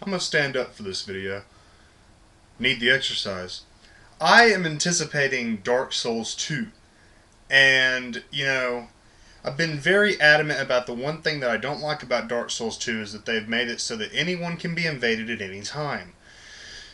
I'm gonna stand up for this video. Need the exercise. I am anticipating Dark Souls 2. And, I've been very adamant about the one thing that I don't like about Dark Souls 2 is that they've made it so that anyone can be invaded at any time.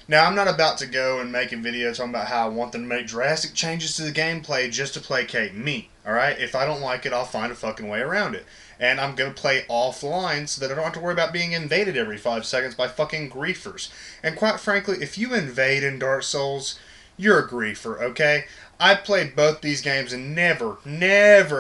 Now, I'm not about to go and make a video talking about how I want them to make drastic changes to the gameplay just to placate me, alright? If I don't like it, I'll find a fucking way around it. And I'm going to play offline so that I don't have to worry about being invaded every 5 seconds by fucking griefers. And quite frankly, if you invade in Dark Souls, you're a griefer, okay? I've played both these games and never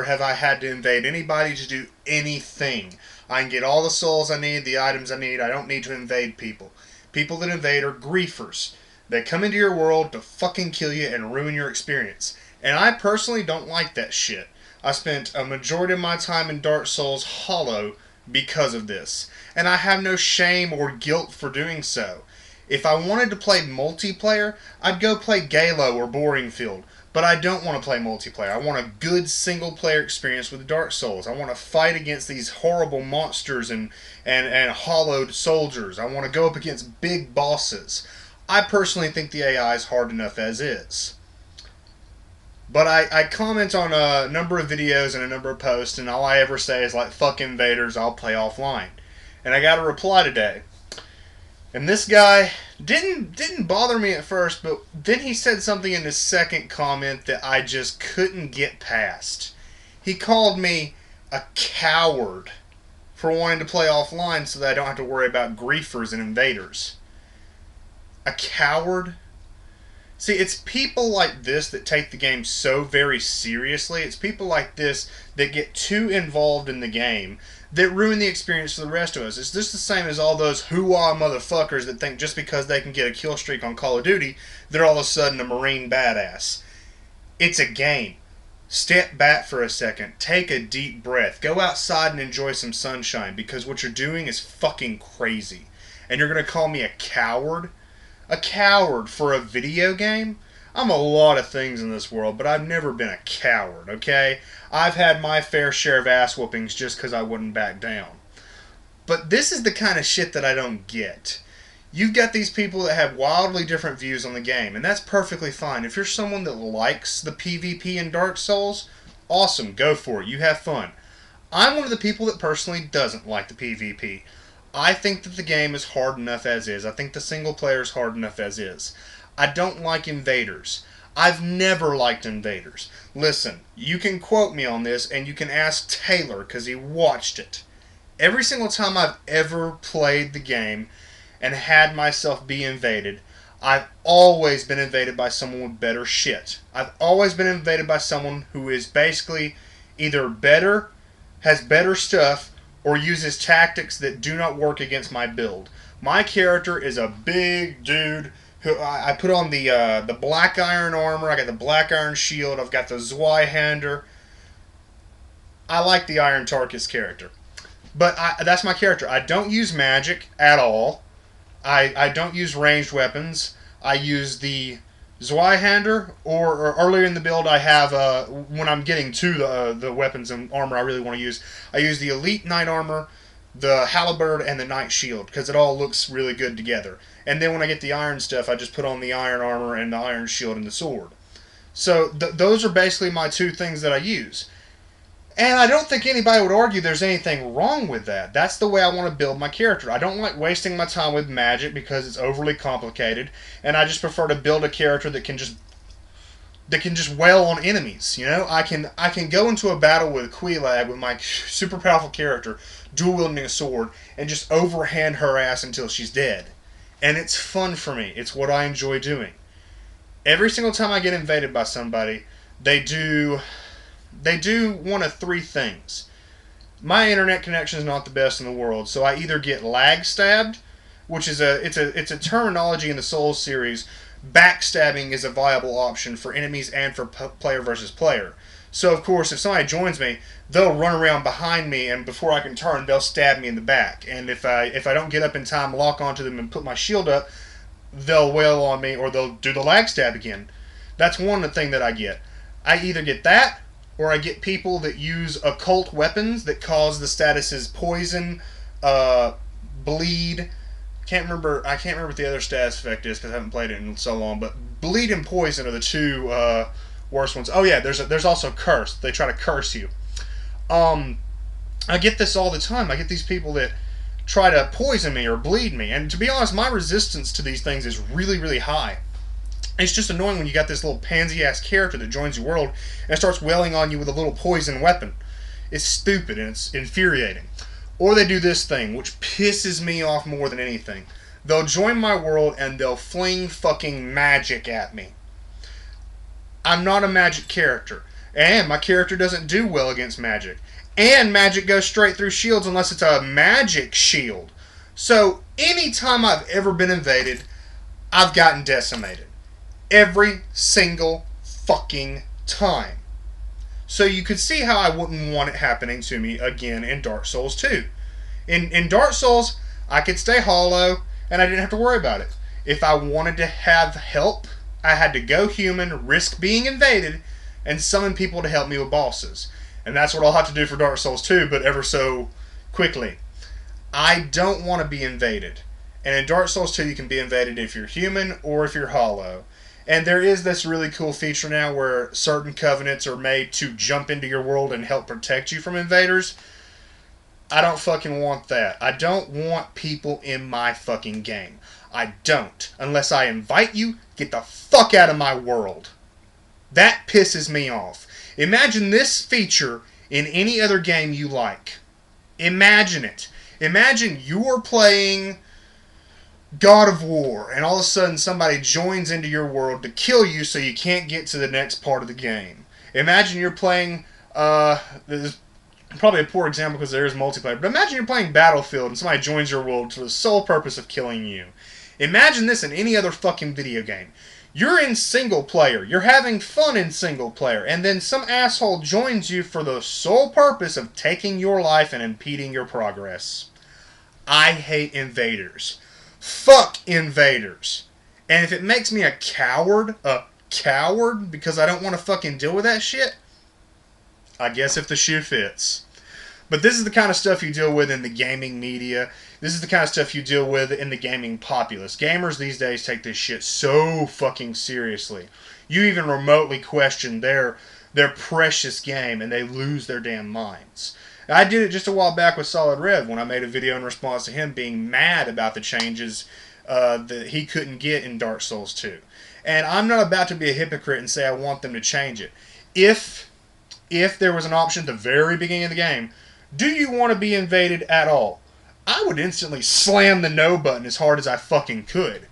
have I had to invade anybody to do anything. I can get all the souls I need, the items I need. I don't need to invade people. People that invade are griefers. They come into your world to fucking kill you and ruin your experience. And I personally don't like that shit. I spent a majority of my time in Dark Souls Hollow because of this. And I have no shame or guilt for doing so. If I wanted to play multiplayer, I'd go play Galo or Boringfield. But I don't want to play multiplayer. I want a good single-player experience with Dark Souls. I want to fight against these horrible monsters and hollowed soldiers. I want to go up against big bosses. I personally think the AI is hard enough as is. But I comment on a number of videos and a number of posts, and all I ever say is, like, fuck invaders, I'll play offline. And I got a reply today. And this guy didn't bother me at first, but then he said something in his second comment that I just couldn't get past. He called me a coward for wanting to play offline so that I don't have to worry about griefers and invaders. A coward? See, it's people like this that take the game so very seriously. It's people like this that get too involved in the game that ruin the experience for the rest of us. It's just the same as all those hoo-ah motherfuckers that think just because they can get a kill streak on Call of Duty, they're all of a sudden a Marine badass. It's a game. Step back for a second. Take a deep breath. Go outside and enjoy some sunshine because what you're doing is fucking crazy. And you're going to call me a coward? A coward for a video game? I'm a lot of things in this world, but I've never been a coward, okay? I've had my fair share of ass whoopings just because I wouldn't back down. But this is the kind of shit that I don't get. You've got these people that have wildly different views on the game, and that's perfectly fine. If you're someone that likes the PvP in Dark Souls, awesome, go for it. You have fun. I'm one of the people that personally doesn't like the PvP. I think that the game is hard enough as is. I think the single player is hard enough as is. I don't like invaders. I've never liked invaders. Listen, you can quote me on this and you can ask Taylor because he watched it. Every single time I've ever played the game and had myself be invaded, I've always been invaded by someone with better shit. I've always been invaded by someone who is basically either better, has better stuff, or uses tactics that do not work against my build. My character is a big dude who I put on the black iron armor. I got the black iron shield. I've got the Zweihander. I like the Iron Tarkus character, but that's my character. I don't use magic at all. I don't use ranged weapons. I use the Zweihander, or earlier in the build I have, when I'm getting to the weapons and armor I really want to use, I use the Elite Knight Armor, the Halberd, and the Knight Shield, because it all looks really good together. And then when I get the iron stuff, I just put on the Iron Armor and the Iron Shield and the Sword. So those are basically my two things that I use. And I don't think anybody would argue there's anything wrong with that. That's the way I want to build my character. I don't like wasting my time with magic because it's overly complicated, and I just prefer to build a character that can just wail on enemies. You know, I can go into a battle with Quelaag with my super powerful character, dual wielding a sword, and just overhand her ass until she's dead. And it's fun for me. It's what I enjoy doing. Every single time I get invaded by somebody, they do one of three things. My internet connection is not the best in the world, so I either get lag stabbed, which is it's a terminology in the Souls series. Backstabbing is a viable option for enemies and for player versus player. So of course, if somebody joins me, they'll run around behind me, and before I can turn, they'll stab me in the back. And if I don't get up in time, lock onto them and put my shield up, they'll wail on me, or they'll do the lag stab again. That's one thing that I get. I either get that, or I get people that use occult weapons that cause the statuses poison, bleed, I can't remember what the other status effect is because I haven't played it in so long. But bleed and poison are the two worst ones. Oh yeah, there's also curse. They try to curse you. Um, I get this all the time. I get these people that try to poison me or bleed me, and to be honest, my resistance to these things is really really high. It's just annoying when you got this little pansy ass character that joins your world and starts wailing on you with a little poison weapon. It's stupid and it's infuriating. Or they do this thing, which pisses me off more than anything. They'll join my world and they'll fling fucking magic at me. I'm not a magic character. And my character doesn't do well against magic. And magic goes straight through shields unless it's a magic shield. So, anytime I've ever been invaded, I've gotten decimated. Every single fucking time. So you could see how I wouldn't want it happening to me again in Dark Souls 2. In Dark Souls, I could stay hollow, and I didn't have to worry about it. If I wanted to have help, I had to go human, risk being invaded, and summon people to help me with bosses. And that's what I'll have to do for Dark Souls 2, but ever so quickly. I don't want to be invaded. And in Dark Souls 2, you can be invaded if you're human or if you're hollow. And there is this really cool feature now where certain covenants are made to jump into your world and help protect you from invaders. I don't fucking want that. I don't want people in my fucking game. I don't. Unless I invite you, get the fuck out of my world. That pisses me off. Imagine this feature in any other game you like. Imagine it. Imagine you're playing God of War, and all of a sudden somebody joins into your world to kill you so you can't get to the next part of the game. Imagine you're playing, this is probably a poor example because there is multiplayer, but imagine you're playing Battlefield and somebody joins your world for the sole purpose of killing you. Imagine this in any other fucking video game. You're in single player, you're having fun in single player, and then some asshole joins you for the sole purpose of taking your life and impeding your progress. I hate invaders. Fuck invaders. And if it makes me a coward because I don't want to fucking deal with that shit, I guess if the shoe fits. But this is the kind of stuff you deal with in the gaming media. This is the kind of stuff you deal with in the gaming populace. Gamers these days take this shit so fucking seriously. You even remotely question their precious game and they lose their damn minds. I did it just a while back with Solid Rev when I made a video in response to him being mad about the changes that he couldn't get in Dark Souls 2. And I'm not about to be a hypocrite and say I want them to change it. If there was an option at the very beginning of the game, do you want to be invaded at all? I would instantly slam the no button as hard as I fucking could.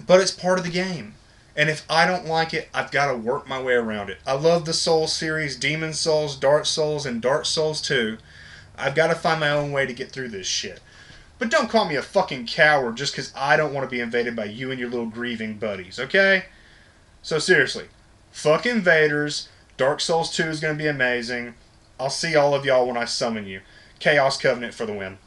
But it's part of the game. And if I don't like it, I've got to work my way around it. I love the Souls series, Demon Souls, Dark Souls, and Dark Souls 2. I've got to find my own way to get through this shit. But don't call me a fucking coward just because I don't want to be invaded by you and your little grieving buddies, okay? So seriously, fuck invaders. Dark Souls 2 is going to be amazing. I'll see all of y'all when I summon you. Chaos Covenant for the win.